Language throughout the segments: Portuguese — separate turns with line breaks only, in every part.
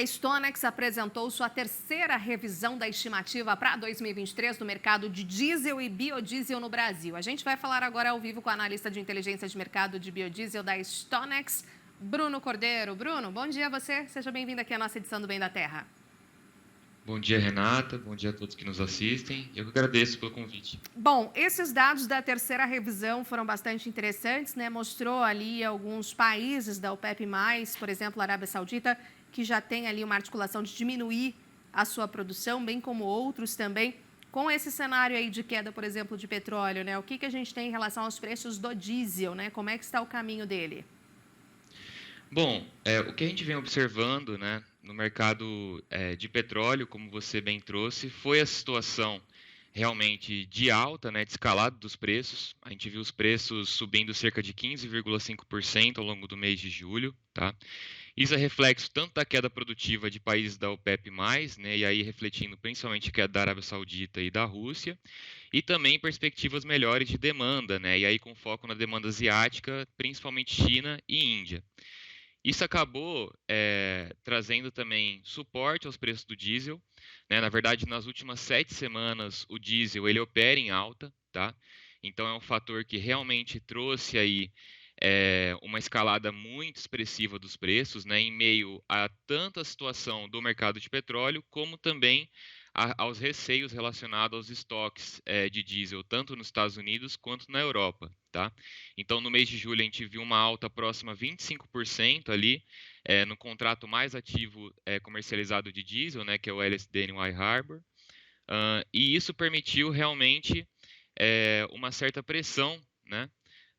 A Stonex apresentou sua terceira revisão da estimativa para 2023 no mercado de diesel e biodiesel no Brasil. A gente vai falar agora ao vivo com o analista de inteligência de mercado de biodiesel da Stonex, Bruno Cordeiro. Bruno, bom dia a você. Seja bem-vindo aqui à nossa edição do Bem da Terra.
Bom dia, Renata. Bom dia a todos que nos assistem. Eu que agradeço pelo convite.
Bom, esses dados da terceira revisão foram bastante interessantes, né? Mostrou ali alguns países da OPEP+, por exemplo, a Arábia Saudita, que já tem ali uma articulação de diminuir a sua produção, bem como outros também. Com esse cenário aí de queda, por exemplo, de petróleo, né? O que a gente tem em relação aos preços do diesel, né? Como é que está o caminho dele?
Bom, o que a gente vem observando, né, no mercado de petróleo, como você bem trouxe, foi a situação realmente de alta, né, de escalada dos preços. A gente viu os preços subindo cerca de 15,5% ao longo do mês de julho, tá? Isso é reflexo tanto da queda produtiva de países da OPEP+, né, e aí refletindo principalmente a queda da Arábia Saudita e da Rússia, e também perspectivas melhores de demanda, né, e aí com foco na demanda asiática, principalmente China e Índia. Isso acabou trazendo também suporte aos preços do diesel, né? Na verdade, nas últimas 7 semanas, o diesel ele opera em alta, tá? Então, é um fator que realmente trouxe aí uma escalada muito expressiva dos preços, né? Em meio a tanta situação do mercado de petróleo, como também aos receios relacionados aos estoques de diesel, tanto nos Estados Unidos quanto na Europa, tá? Então, no mês de julho, a gente viu uma alta próxima a 25% ali, no contrato mais ativo comercializado de diesel, né, que é o LSD New Harbor, e isso permitiu realmente uma certa pressão, né,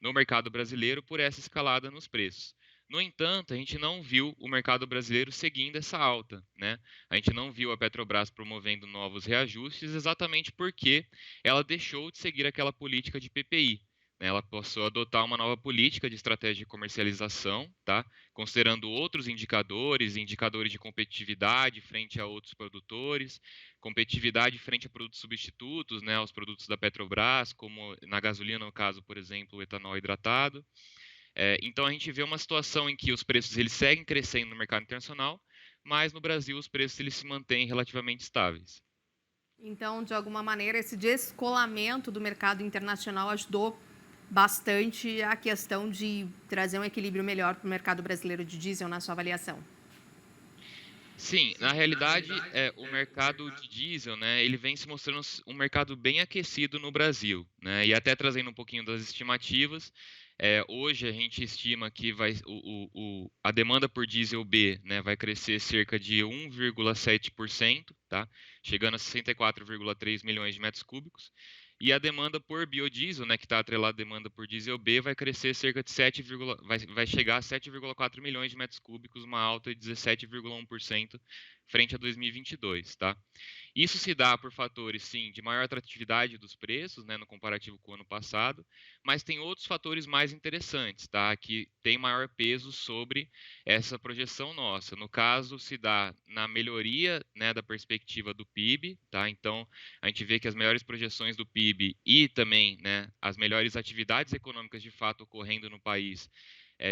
no mercado brasileiro por essa escalada nos preços. No entanto, a gente não viu o mercado brasileiro seguindo essa alta, né? A gente não viu a Petrobras promovendo novos reajustes exatamente porque ela deixou de seguir aquela política de PPI, né? Ela passou a adotar uma nova política de estratégia de comercialização, tá? Considerando outros indicadores, indicadores de competitividade frente a outros produtores, competitividade frente a produtos substitutos, né, aos produtos da Petrobras, como na gasolina, no caso, por exemplo, o etanol hidratado. Então a gente vê uma situação em que os preços eles seguem crescendo no mercado internacional, mas no Brasil os preços eles se mantêm relativamente estáveis.
Então, de alguma maneira, esse descolamento do mercado internacional ajudou bastante a questão de trazer um equilíbrio melhor para o mercado brasileiro de diesel, na sua avaliação.
Sim, na realidade, o mercado de diesel, né, ele vem se mostrando um mercado bem aquecido no Brasil, né, e até trazendo um pouquinho das estimativas, hoje a gente estima que a demanda por diesel B, né, vai crescer cerca de 1,7%, tá, chegando a 64,3 milhões de metros cúbicos, e a demanda por biodiesel, né, que está atrelada à demanda por diesel B, vai crescer cerca de vai chegar a 7,4 milhões de metros cúbicos, uma alta de 17,1% frente a 2022, tá? Isso se dá por fatores, sim, de maior atratividade dos preços, né, no comparativo com o ano passado, mas tem outros fatores mais interessantes, tá, que tem maior peso sobre essa projeção nossa. No caso, se dá na melhoria, né, da perspectiva do PIB, tá? Então, a gente vê que as melhores projeções do PIB e também, né, as melhores atividades econômicas de fato ocorrendo no país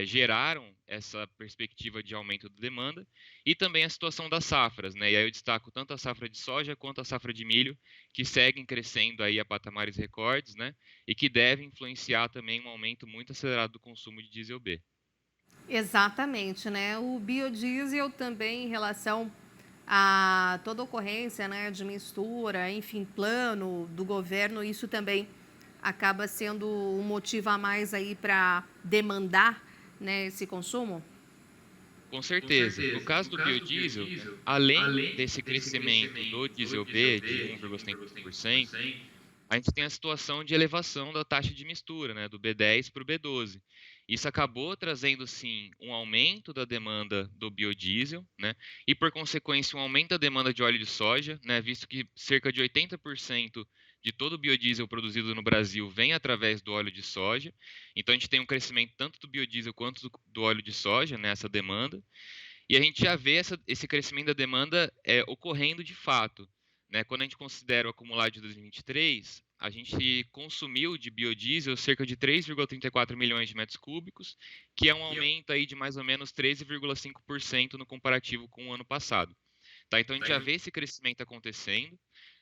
geraram essa perspectiva de aumento da demanda e também a situação das safras, né? E aí eu destaco tanto a safra de soja quanto a safra de milho, que seguem crescendo aí a patamares recordes, né? E que devem influenciar também um aumento muito acelerado do consumo de diesel B.
Exatamente, né? O biodiesel também em relação a toda ocorrência, né, de mistura, enfim, plano do governo, isso também acaba sendo um motivo a mais aí para demandar, né, esse consumo?
Com certeza. No caso do biodiesel, além desse crescimento do diesel B de 1,75%, a gente tem a situação de elevação da taxa de mistura, né, do B10 para o B12. Isso acabou trazendo, sim, um aumento da demanda do biodiesel, né, e, por consequência, um aumento da demanda de óleo de soja, né, visto que cerca de 80% de todo o biodiesel produzido no Brasil vem através do óleo de soja. Então, a gente tem um crescimento tanto do biodiesel quanto do óleo de soja nessa demanda. E a gente já vê esse crescimento da demanda ocorrendo de fato, né? Quando a gente considera o acumulado de 2023, a gente consumiu de biodiesel cerca de 3,34 milhões de metros cúbicos, que é um aumento aí de mais ou menos 13,5% no comparativo com o ano passado. Tá? Então, a gente já vê esse crescimento acontecendo,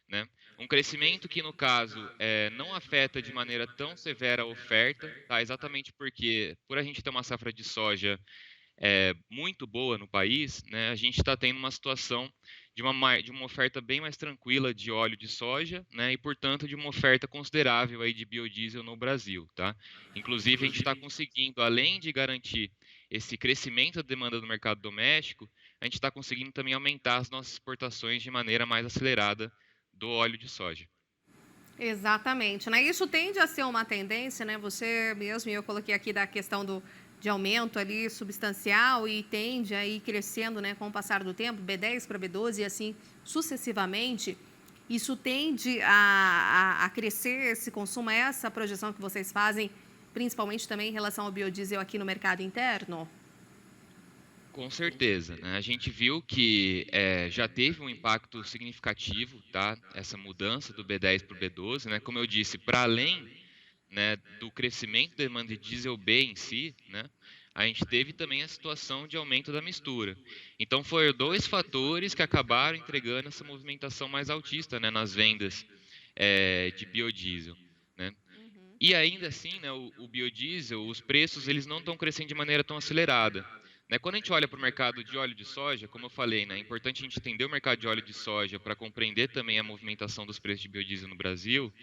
né? Um crescimento que, no caso, não afeta de maneira tão severa a oferta, tá? Exatamente porque, por a gente ter uma safra de soja muito boa no país, né, a gente está tendo uma situação de uma oferta bem mais tranquila de óleo de soja, né, e, portanto, de uma oferta considerável aí de biodiesel no Brasil. Tá? Inclusive, a gente está conseguindo, além de garantir esse crescimento da demanda do mercado doméstico, a gente está conseguindo também aumentar as nossas exportações de maneira mais acelerada do óleo de soja.
Exatamente, né? Isso tende a ser uma tendência, né? Você mesmo, e eu coloquei aqui da questão de aumento ali substancial e tende a ir crescendo, né, com o passar do tempo, B10 para B12 e assim sucessivamente. Isso tende a crescer esse consumo, essa projeção que vocês fazem, principalmente também em relação ao biodiesel aqui no mercado interno?
Com certeza, né? A gente viu que já teve um impacto significativo, tá? Essa mudança do B10 para o B12, né? Como eu disse, para além, né, do crescimento da demanda de diesel B em si, né? A gente teve também a situação de aumento da mistura. Então, foram dois fatores que acabaram entregando essa movimentação mais altista, né, nas vendas de biodiesel, né?
Uhum.
E ainda assim, né, o biodiesel, os preços eles não estão crescendo de maneira tão acelerada. Né? Quando a gente olha para o mercado de óleo de soja, como eu falei, né, é importante a gente entender o mercado de óleo de soja para compreender também a movimentação dos preços de biodiesel no Brasil.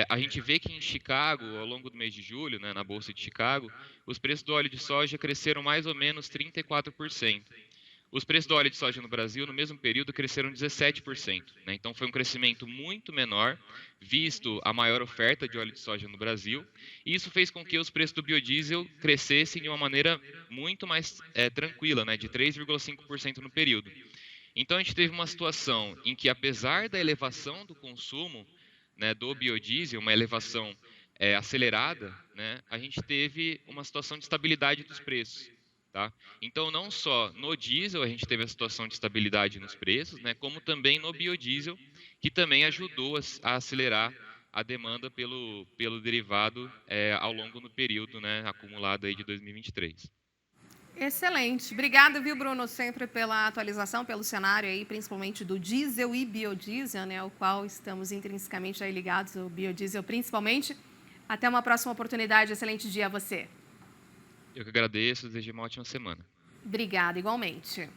A gente vê que em Chicago, ao longo do mês de julho, né, na Bolsa de Chicago, os preços do óleo de soja cresceram mais ou menos 34%. Os preços do óleo de soja no Brasil, no mesmo período, cresceram 17%. Né? Então, foi um crescimento muito menor, visto a maior oferta de óleo de soja no Brasil. E isso fez com que os preços do biodiesel crescessem de uma maneira muito mais tranquila, né? De 3,5% no período. Então, a gente teve uma situação em que, apesar da elevação do consumo, né, do biodiesel, uma elevação acelerada, né, a gente teve uma situação de estabilidade dos preços. Tá? Então, não só no diesel a gente teve a situação de estabilidade nos preços, né, como também no biodiesel, que também ajudou a acelerar a demanda pelo derivado ao longo do período, né, acumulado aí de 2023.
Excelente. Obrigada, viu, Bruno, sempre pela atualização, pelo cenário aí, principalmente do diesel e biodiesel, né, ao qual estamos intrinsecamente aí ligados, o biodiesel principalmente. Até uma próxima oportunidade. Excelente dia a você.
Eu que agradeço, desejo uma ótima semana.
Obrigada, igualmente.